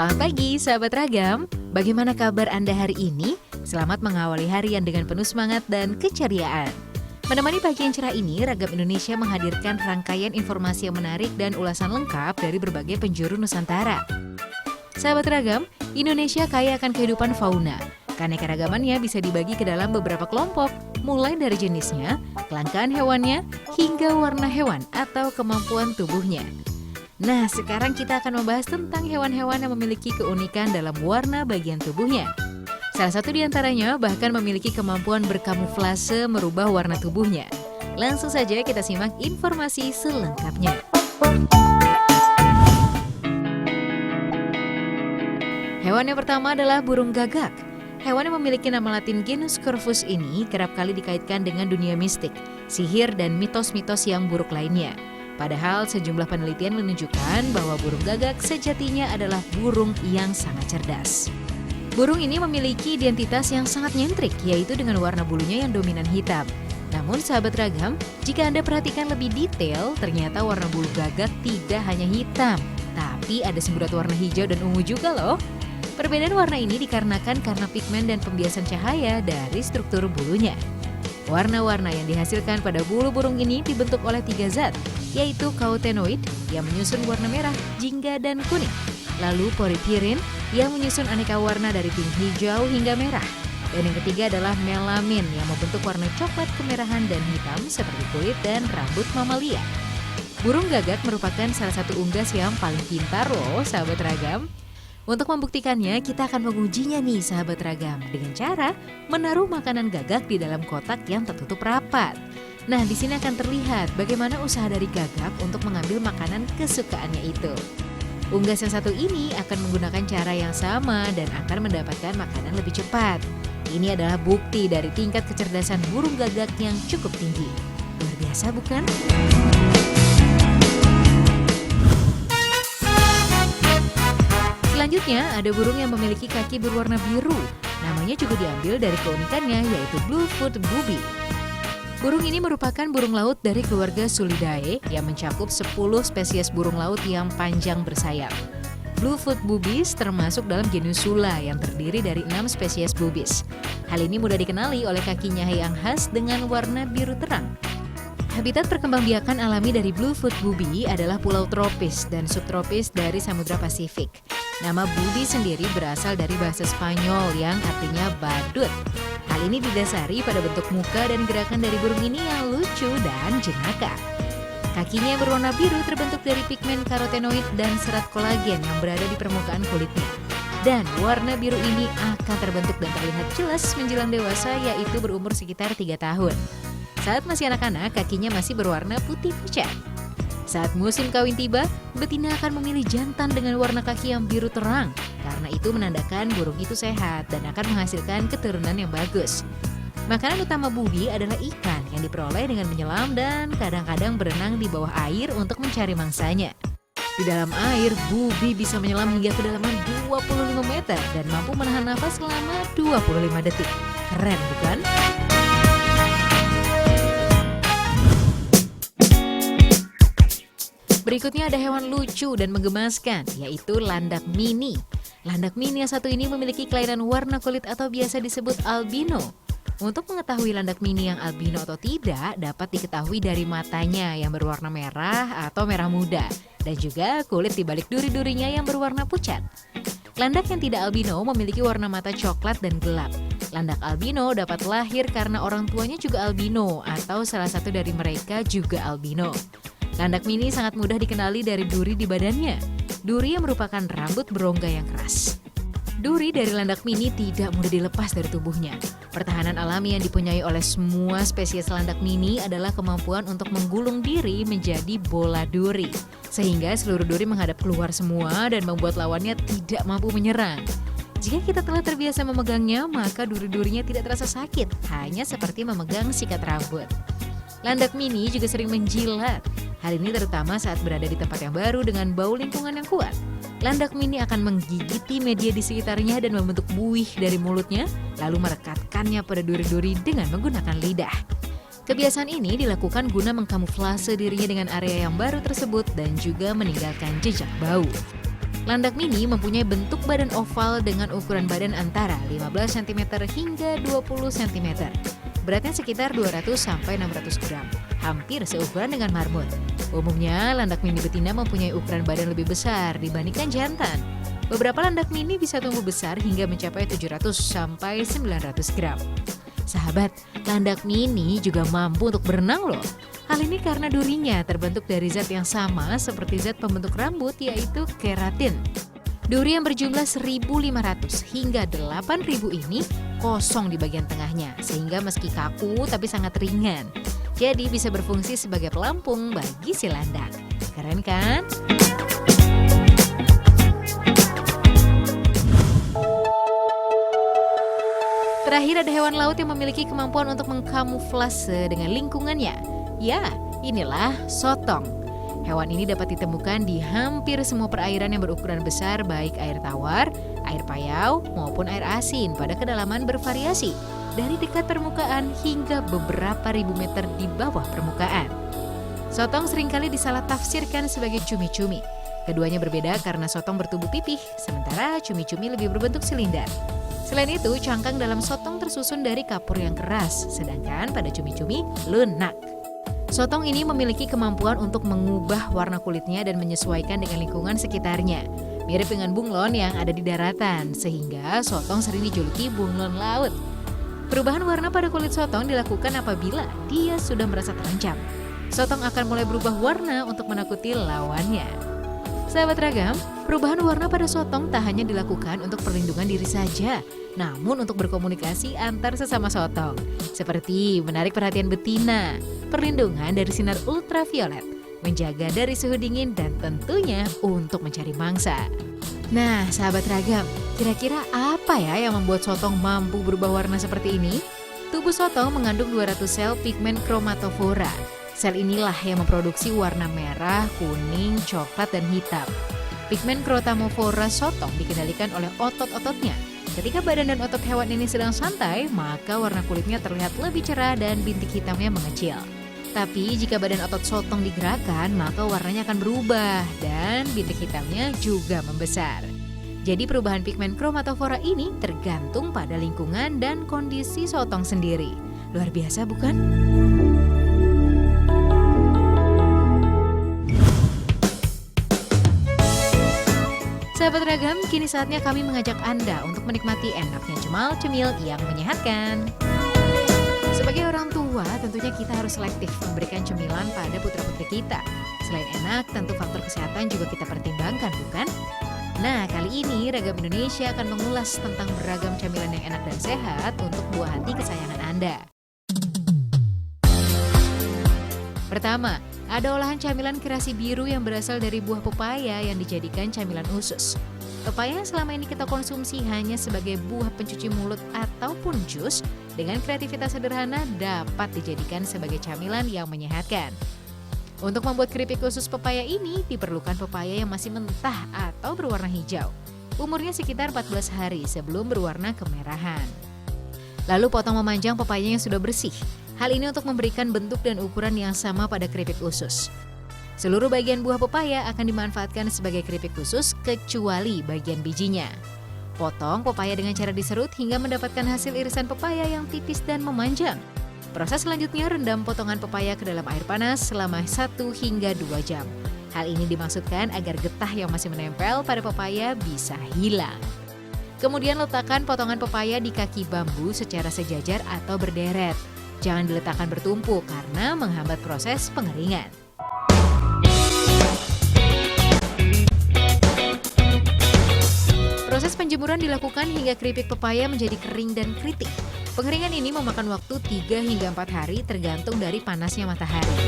Selamat pagi, sahabat ragam. Bagaimana kabar Anda hari ini? Selamat mengawali harian dengan penuh semangat dan keceriaan. Menemani pagi yang cerah ini, Ragam Indonesia menghadirkan rangkaian informasi yang menarik dan ulasan lengkap dari berbagai penjuru Nusantara. Sahabat ragam, Indonesia kaya akan kehidupan fauna. Keanekaragamannya bisa dibagi ke dalam beberapa kelompok, mulai dari jenisnya, kelangkaan hewannya, hingga warna hewan atau kemampuan tubuhnya. Nah, sekarang kita akan membahas tentang hewan-hewan yang memiliki keunikan dalam warna bagian tubuhnya. Salah satu di antaranya bahkan memiliki kemampuan berkamuflase merubah warna tubuhnya. Langsung saja kita simak informasi selengkapnya. Hewan yang pertama adalah burung gagak. Hewan yang memiliki nama latin genus Corvus ini kerap kali dikaitkan dengan dunia mistik, sihir, dan mitos-mitos yang buruk lainnya. Padahal sejumlah penelitian menunjukkan bahwa burung gagak sejatinya adalah burung yang sangat cerdas. Burung ini memiliki identitas yang sangat nyentrik, yaitu dengan warna bulunya yang dominan hitam. Namun sahabat ragam, jika Anda perhatikan lebih detail, ternyata warna bulu gagak tidak hanya hitam, tapi ada semburat warna hijau dan ungu juga loh. Perbedaan warna ini dikarenakan karena pigmen dan pembiasan cahaya dari struktur bulunya. Warna-warna yang dihasilkan pada bulu burung ini dibentuk oleh 3 zat, yaitu karotenoid yang menyusun warna merah, jingga, dan kuning. Lalu poripirin yang menyusun aneka warna dari pink, hijau, hingga merah. Dan yang ketiga adalah melamin yang membentuk warna coklat, kemerahan, dan hitam seperti kulit dan rambut mamalia. Burung gagak merupakan salah satu unggas yang paling pintar loh, sahabat ragam. Untuk membuktikannya, kita akan mengujinya nih sahabat ragam dengan cara menaruh makanan gagak di dalam kotak yang tertutup rapat. Nah, di sini akan terlihat bagaimana usaha dari gagak untuk mengambil makanan kesukaannya itu. Unggas yang satu ini akan menggunakan cara yang sama dan akan mendapatkan makanan lebih cepat. Ini adalah bukti dari tingkat kecerdasan burung gagak yang cukup tinggi. Luar biasa bukan? Selanjutnya, ada burung yang memiliki kaki berwarna biru. Namanya juga diambil dari keunikannya, yaitu Bluefoot Booby. Burung ini merupakan burung laut dari keluarga Sulidae yang mencakup 10 spesies burung laut yang panjang bersayap. Bluefoot Boobies termasuk dalam genus Sula yang terdiri dari 6 spesies boobies. Hal ini mudah dikenali oleh kakinya yang khas dengan warna biru terang. Habitat perkembangbiakan alami dari Bluefoot Booby adalah pulau tropis dan subtropis dari Samudra Pasifik. Nama booby sendiri berasal dari bahasa Spanyol yang artinya badut. Hal ini didasari pada bentuk muka dan gerakan dari burung ini yang lucu dan jenaka. Kakinya yang berwarna biru terbentuk dari pigmen karotenoid dan serat kolagen yang berada di permukaan kulitnya. Dan warna biru ini akan terbentuk dan terlihat jelas menjelang dewasa, yaitu berumur sekitar 3 tahun. Saat masih anak-anak, kakinya masih berwarna putih pucat. Saat musim kawin tiba, betina akan memilih jantan dengan warna kaki yang biru terang. Karena itu menandakan burung itu sehat dan akan menghasilkan keturunan yang bagus. Makanan utama booby adalah ikan yang diperoleh dengan menyelam dan kadang-kadang berenang di bawah air untuk mencari mangsanya. Di dalam air, booby bisa menyelam hingga kedalaman 25 meter dan mampu menahan nafas selama 25 detik. Keren bukan? Berikutnya ada hewan lucu dan menggemaskan, yaitu landak mini. Landak mini yang satu ini memiliki kelainan warna kulit atau biasa disebut albino. Untuk mengetahui landak mini yang albino atau tidak, dapat diketahui dari matanya yang berwarna merah atau merah muda, dan juga kulit di balik duri-durinya yang berwarna pucat. Landak yang tidak albino memiliki warna mata coklat dan gelap. Landak albino dapat lahir karena orang tuanya juga albino, atau salah satu dari mereka juga albino. Landak mini sangat mudah dikenali dari duri di badannya. Duri yang merupakan rambut berongga yang keras. Duri dari landak mini tidak mudah dilepas dari tubuhnya. Pertahanan alami yang dipunyai oleh semua spesies landak mini adalah kemampuan untuk menggulung diri menjadi bola duri. Sehingga seluruh duri menghadap keluar semua dan membuat lawannya tidak mampu menyerang. Jika kita telah terbiasa memegangnya, maka duri-durinya tidak terasa sakit, hanya seperti memegang sikat rambut. Landak mini juga sering menjilat. Hal ini terutama saat berada di tempat yang baru dengan bau lingkungan yang kuat. Landak mini akan menggigiti media di sekitarnya dan membentuk buih dari mulutnya, lalu merekatkannya pada duri-duri dengan menggunakan lidah. Kebiasaan ini dilakukan guna mengkamuflase dirinya dengan area yang baru tersebut dan juga meninggalkan jejak bau. Landak mini mempunyai bentuk badan oval dengan ukuran badan antara 15 cm hingga 20 cm. Beratnya sekitar 200-600 gram, hampir seukuran dengan marmut. Umumnya, landak mini betina mempunyai ukuran badan lebih besar dibandingkan jantan. Beberapa landak mini bisa tumbuh besar hingga mencapai 700-900 gram. Sahabat, landak mini juga mampu untuk berenang loh. Hal ini karena durinya terbentuk dari zat yang sama seperti zat pembentuk rambut, yaitu keratin. Duri yang berjumlah 1.500 hingga 8.000 ini kosong di bagian tengahnya, sehingga meski kaku tapi sangat ringan. Jadi bisa berfungsi sebagai pelampung bagi si landak. Keren kan? Terakhir, ada hewan laut yang memiliki kemampuan untuk mengkamuflase dengan lingkungannya. Ya, inilah sotong. Hewan ini dapat ditemukan di hampir semua perairan yang berukuran besar, baik air tawar, air payau, maupun air asin pada kedalaman bervariasi, dari dekat permukaan hingga beberapa ribu meter di bawah permukaan. Sotong seringkali disalah tafsirkan sebagai cumi-cumi. Keduanya berbeda karena sotong bertubuh pipih, sementara cumi-cumi lebih berbentuk silinder. Selain itu, cangkang dalam sotong tersusun dari kapur yang keras, sedangkan pada cumi-cumi lunak. Sotong ini memiliki kemampuan untuk mengubah warna kulitnya dan menyesuaikan dengan lingkungan sekitarnya. Mirip dengan bunglon yang ada di daratan, sehingga sotong sering dijuluki bunglon laut. Perubahan warna pada kulit sotong dilakukan apabila dia sudah merasa terancam. Sotong akan mulai berubah warna untuk menakuti lawannya. Sahabat Ragam, perubahan warna pada sotong tak hanya dilakukan untuk perlindungan diri saja, namun untuk berkomunikasi antar sesama sotong, seperti menarik perhatian betina, perlindungan dari sinar ultraviolet, menjaga dari suhu dingin, dan tentunya untuk mencari mangsa. Nah, sahabat Ragam, kira-kira apa ya yang membuat sotong mampu berubah warna seperti ini? Tubuh sotong mengandung 200 sel pigmen kromatofora. Sel inilah yang memproduksi warna merah, kuning, coklat, dan hitam. Pigmen kromatofora sotong dikendalikan oleh otot-ototnya. Ketika badan dan otot hewan ini sedang santai, maka warna kulitnya terlihat lebih cerah dan bintik hitamnya mengecil. Tapi jika badan otot sotong digerakkan, maka warnanya akan berubah dan bintik hitamnya juga membesar. Jadi perubahan pigmen kromatofora ini tergantung pada lingkungan dan kondisi sotong sendiri. Luar biasa bukan? Sahabat Ragam, kini saatnya kami mengajak Anda untuk menikmati enaknya cemal-cemil yang menyehatkan. Sebagai orang tua, tentunya kita harus selektif memberikan cemilan pada putra-putri kita. Selain enak, tentu faktor kesehatan juga kita pertimbangkan, bukan? Nah, kali ini Ragam Indonesia akan mengulas tentang beragam camilan yang enak dan sehat untuk buah hati kesayangan Anda. Pertama, ada olahan camilan kerasi biru yang berasal dari buah pepaya yang dijadikan camilan usus. Pepaya yang selama ini kita konsumsi hanya sebagai buah pencuci mulut ataupun jus, dengan kreativitas sederhana dapat dijadikan sebagai camilan yang menyehatkan. Untuk membuat keripik usus pepaya ini diperlukan pepaya yang masih mentah atau berwarna hijau. Umurnya sekitar 14 hari sebelum berwarna kemerahan. Lalu potong memanjang pepaya yang sudah bersih. Hal ini untuk memberikan bentuk dan ukuran yang sama pada keripik usus. Seluruh bagian buah pepaya akan dimanfaatkan sebagai keripik usus kecuali bagian bijinya. Potong pepaya dengan cara diserut hingga mendapatkan hasil irisan pepaya yang tipis dan memanjang. Proses selanjutnya, rendam potongan pepaya ke dalam air panas selama 1 hingga 2 jam. Hal ini dimaksudkan agar getah yang masih menempel pada pepaya bisa hilang. Kemudian letakkan potongan pepaya di kaki bambu secara sejajar atau berderet. Jangan diletakkan bertumpuk karena menghambat proses pengeringan. Proses penjemuran dilakukan hingga keripik pepaya menjadi kering dan kritik. Pengeringan ini memakan waktu 3 hingga 4 hari tergantung dari panasnya matahari.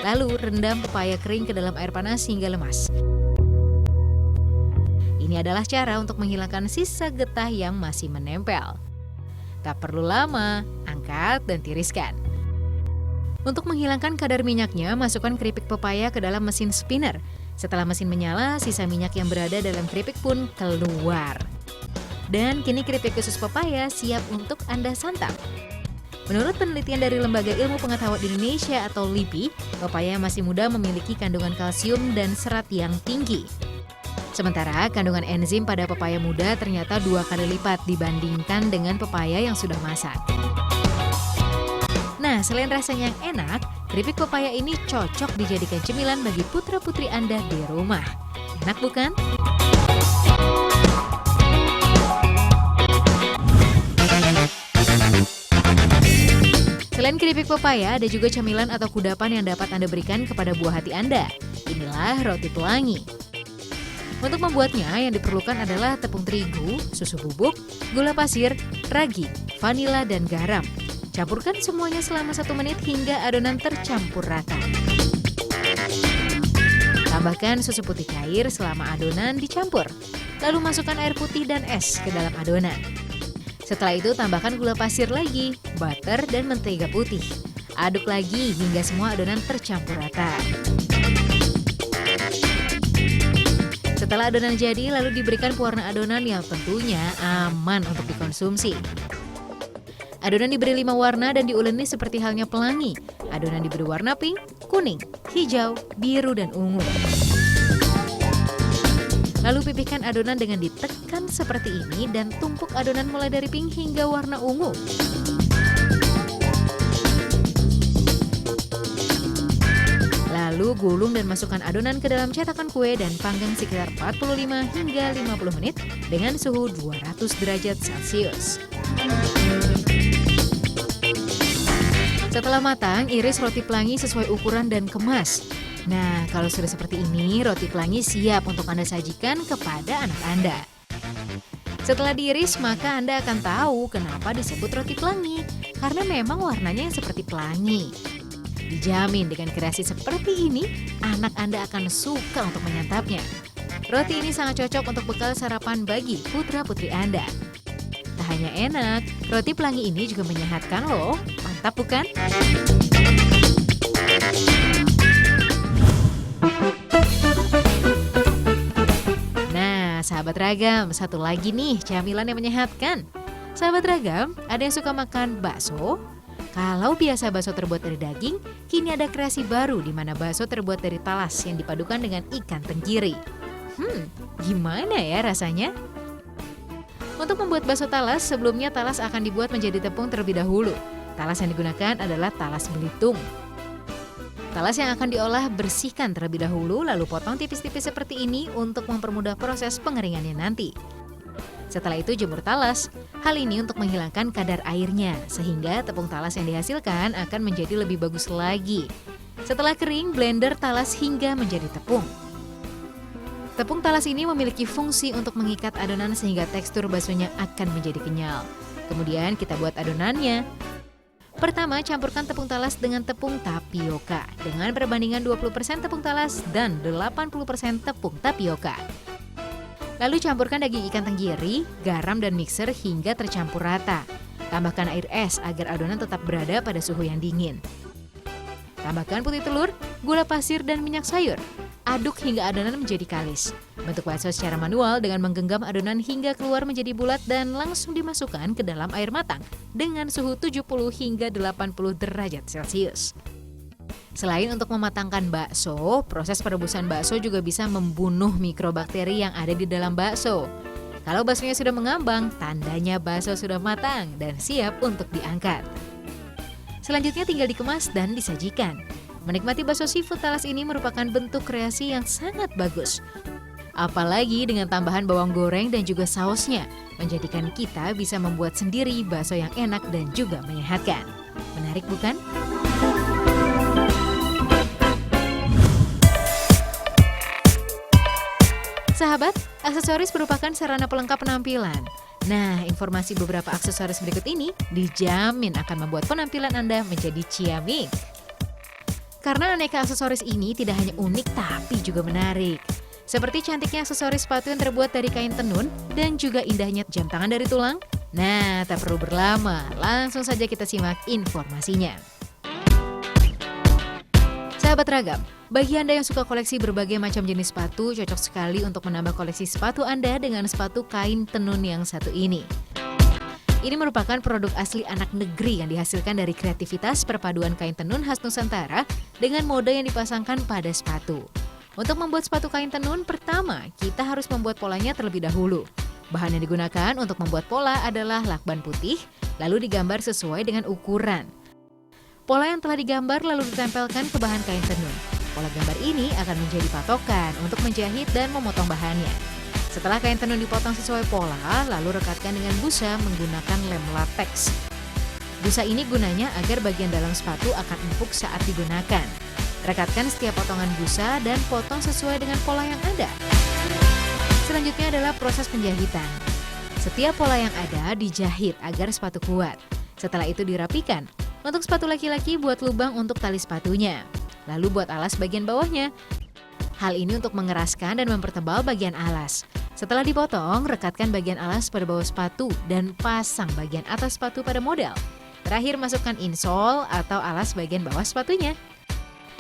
Lalu rendam pepaya kering ke dalam air panas hingga lemas. Ini adalah cara untuk menghilangkan sisa getah yang masih menempel. Tak perlu lama, angkat dan tiriskan. Untuk menghilangkan kadar minyaknya, masukkan keripik pepaya ke dalam mesin spinner. Setelah mesin menyala, sisa minyak yang berada dalam keripik pun keluar. Dan kini keripik usus pepaya siap untuk Anda santap. Menurut penelitian dari Lembaga Ilmu Pengetahuan Indonesia atau LIPI, pepaya yang masih muda memiliki kandungan kalsium dan serat yang tinggi. Sementara kandungan enzim pada pepaya muda ternyata 2 kali lipat dibandingkan dengan pepaya yang sudah masak. Nah, selain rasanya yang enak, keripik pepaya ini cocok dijadikan cemilan bagi putra-putri Anda di rumah. Enak bukan? Selain keripik pepaya, ada juga camilan atau kudapan yang dapat Anda berikan kepada buah hati Anda. Inilah roti pelangi. Untuk membuatnya, yang diperlukan adalah tepung terigu, susu bubuk, gula pasir, ragi, vanila, dan garam. Campurkan semuanya selama 1 menit hingga adonan tercampur rata. Tambahkan susu putih cair selama adonan dicampur. Lalu masukkan air putih dan es ke dalam adonan. Setelah itu tambahkan gula pasir lagi, butter, dan mentega putih. Aduk lagi hingga semua adonan tercampur rata. Setelah adonan jadi, lalu diberikan pewarna adonan yang tentunya aman untuk dikonsumsi. Adonan diberi 5 warna dan diuleni seperti halnya pelangi. Adonan diberi warna pink, kuning, hijau, biru, dan ungu. Lalu pipihkan adonan dengan ditekan seperti ini dan tumpuk adonan mulai dari pink hingga warna ungu. Lalu gulung dan masukkan adonan ke dalam cetakan kue dan panggang sekitar 45 hingga 50 menit dengan suhu 200 derajat Celcius. Setelah matang, iris roti pelangi sesuai ukuran dan kemas. Nah, kalau sudah seperti ini, roti pelangi siap untuk Anda sajikan kepada anak Anda. Setelah diiris, maka Anda akan tahu kenapa disebut roti pelangi. Karena memang warnanya yang seperti pelangi. Dijamin dengan kreasi seperti ini, anak Anda akan suka untuk menyantapnya. Roti ini sangat cocok untuk bekal sarapan bagi putra-putri Anda. Tak hanya enak, roti pelangi ini juga menyehatkan loh. Mantap bukan? Nah, sahabat ragam, satu lagi nih camilan yang menyehatkan. Sahabat ragam, ada yang suka makan bakso? Kalau biasa bakso terbuat dari daging, kini ada kreasi baru di mana bakso terbuat dari talas yang dipadukan dengan ikan tenggiri. Gimana ya rasanya? Untuk membuat bakso talas, sebelumnya talas akan dibuat menjadi tepung terlebih dahulu. Talas yang digunakan adalah talas Belitung. Talas yang akan diolah bersihkan terlebih dahulu, lalu potong tipis-tipis seperti ini untuk mempermudah proses pengeringannya nanti. Setelah itu jemur talas. Hal ini untuk menghilangkan kadar airnya, sehingga tepung talas yang dihasilkan akan menjadi lebih bagus lagi. Setelah kering, blender talas hingga menjadi tepung. Tepung talas ini memiliki fungsi untuk mengikat adonan sehingga tekstur baksonya akan menjadi kenyal. Kemudian kita buat adonannya. Pertama, campurkan tepung talas dengan tepung tapioka dengan perbandingan 20% tepung talas dan 80% tepung tapioka. Lalu campurkan daging ikan tenggiri, garam dan mixer hingga tercampur rata. Tambahkan air es agar adonan tetap berada pada suhu yang dingin. Tambahkan putih telur, gula pasir dan minyak sayur. Aduk hingga adonan menjadi kalis. Bentuk bakso secara manual dengan menggenggam adonan hingga keluar menjadi bulat dan langsung dimasukkan ke dalam air matang dengan suhu 70 hingga 80 derajat Celcius. Selain untuk mematangkan bakso, proses perebusan bakso juga bisa membunuh mikrobakteri yang ada di dalam bakso. Kalau baksonya sudah mengambang, tandanya bakso sudah matang dan siap untuk diangkat. Selanjutnya tinggal dikemas dan disajikan. Menikmati bakso seafood talas ini merupakan bentuk kreasi yang sangat bagus. Apalagi dengan tambahan bawang goreng dan juga sausnya, menjadikan kita bisa membuat sendiri bakso yang enak dan juga menyehatkan. Menarik bukan? Sahabat, aksesoris merupakan sarana pelengkap penampilan. Nah, informasi beberapa aksesoris berikut ini dijamin akan membuat penampilan Anda menjadi ciamik. Karena aneka aksesoris ini tidak hanya unik tapi juga menarik. Seperti cantiknya aksesoris sepatu yang terbuat dari kain tenun dan juga indahnya jam tangan dari tulang. Nah, tak perlu berlama, langsung saja kita simak informasinya. Sahabat ragam, bagi Anda yang suka koleksi berbagai macam jenis sepatu, cocok sekali untuk menambah koleksi sepatu Anda dengan sepatu kain tenun yang satu ini. Ini merupakan produk asli anak negeri yang dihasilkan dari kreativitas perpaduan kain tenun khas Nusantara dengan mode yang dipasangkan pada sepatu. Untuk membuat sepatu kain tenun, pertama kita harus membuat polanya terlebih dahulu. Bahan yang digunakan untuk membuat pola adalah lakban putih, lalu digambar sesuai dengan ukuran. Pola yang telah digambar lalu ditempelkan ke bahan kain tenun. Pola gambar ini akan menjadi patokan untuk menjahit dan memotong bahannya. Setelah kain tenun dipotong sesuai pola, lalu rekatkan dengan busa menggunakan lem latex. Busa ini gunanya agar bagian dalam sepatu akan empuk saat digunakan. Rekatkan setiap potongan busa dan potong sesuai dengan pola yang ada. Selanjutnya adalah proses penjahitan. Setiap pola yang ada dijahit agar sepatu kuat. Setelah itu dirapikan. Untuk sepatu laki-laki buat lubang untuk tali sepatunya. Lalu buat alas bagian bawahnya. Hal ini untuk mengeraskan dan mempertebal bagian alas. Setelah dipotong, rekatkan bagian alas pada bawah sepatu dan pasang bagian atas sepatu pada model. Terakhir masukkan insole atau alas bagian bawah sepatunya.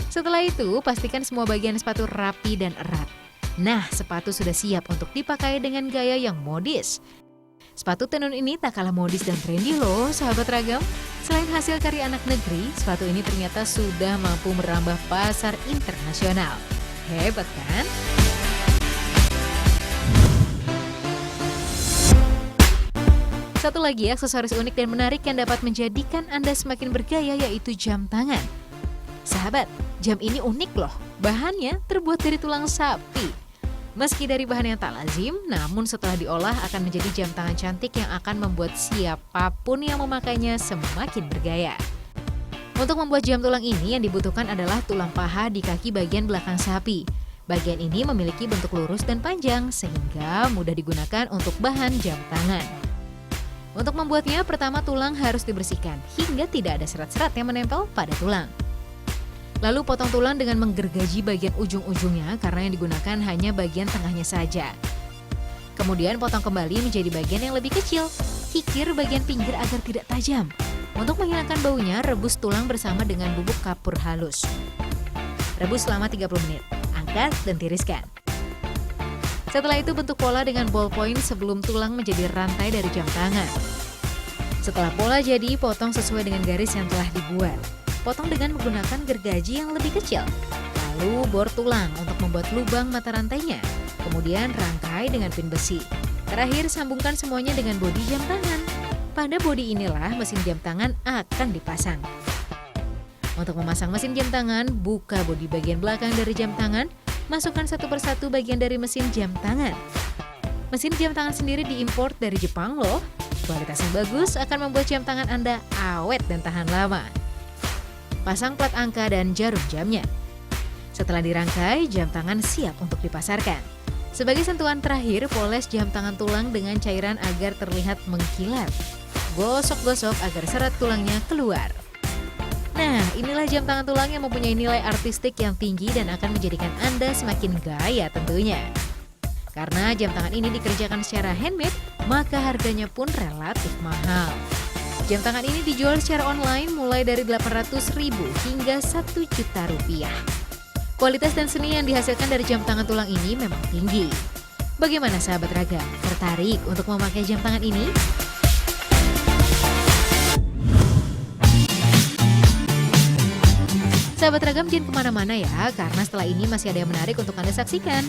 Setelah itu, pastikan semua bagian sepatu rapi dan erat. Nah, sepatu sudah siap untuk dipakai dengan gaya yang modis. Sepatu tenun ini tak kalah modis dan trendy loh, sahabat ragam. Selain hasil karya anak negeri, sepatu ini ternyata sudah mampu merambah pasar internasional. Hebat kan? Satu lagi aksesoris unik dan menarik yang dapat menjadikan Anda semakin bergaya yaitu jam tangan. Sahabat, jam ini unik loh. Bahannya terbuat dari tulang sapi. Meski dari bahan yang tak lazim, namun setelah diolah akan menjadi jam tangan cantik yang akan membuat siapapun yang memakainya semakin bergaya. Untuk membuat jam tulang ini yang dibutuhkan adalah tulang paha di kaki bagian belakang sapi. Bagian ini memiliki bentuk lurus dan panjang sehingga mudah digunakan untuk bahan jam tangan. Untuk membuatnya, pertama tulang harus dibersihkan hingga tidak ada serat-serat yang menempel pada tulang. Lalu potong tulang dengan menggergaji bagian ujung-ujungnya karena yang digunakan hanya bagian tengahnya saja. Kemudian potong kembali menjadi bagian yang lebih kecil. Kikir bagian pinggir agar tidak tajam. Untuk menghilangkan baunya, rebus tulang bersama dengan bubuk kapur halus. Rebus selama 30 menit. Angkat dan tiriskan. Setelah itu bentuk pola dengan ballpoint sebelum tulang menjadi rantai dari jam tangan. Setelah pola jadi, potong sesuai dengan garis yang telah dibuat. Potong dengan menggunakan gergaji yang lebih kecil. Lalu bor tulang untuk membuat lubang mata rantainya. Kemudian rangkai dengan pin besi. Terakhir sambungkan semuanya dengan bodi jam tangan. Pada bodi inilah mesin jam tangan akan dipasang. Untuk memasang mesin jam tangan, buka bodi bagian belakang dari jam tangan. Masukkan satu persatu bagian dari mesin jam tangan. Mesin jam tangan sendiri diimpor dari Jepang loh. Kualitas yang bagus akan membuat jam tangan Anda awet dan tahan lama. Pasang plat angka dan jarum jamnya. Setelah dirangkai, jam tangan siap untuk dipasarkan. Sebagai sentuhan terakhir, poles jam tangan tulang dengan cairan agar terlihat mengkilat. Gosok-gosok agar serat tulangnya keluar. Nah, inilah jam tangan tulang yang mempunyai nilai artistik yang tinggi dan akan menjadikan Anda semakin gaya tentunya. Karena jam tangan ini dikerjakan secara handmade, maka harganya pun relatif mahal. Jam tangan ini dijual secara online mulai dari Rp800.000 hingga Rp1.000.000. Kualitas dan seni yang dihasilkan dari jam tangan tulang ini memang tinggi. Bagaimana sahabat ragam? Tertarik untuk memakai jam tangan ini? Sahabat ragam jangan kemana-mana ya, karena setelah ini masih ada yang menarik untuk Anda saksikan.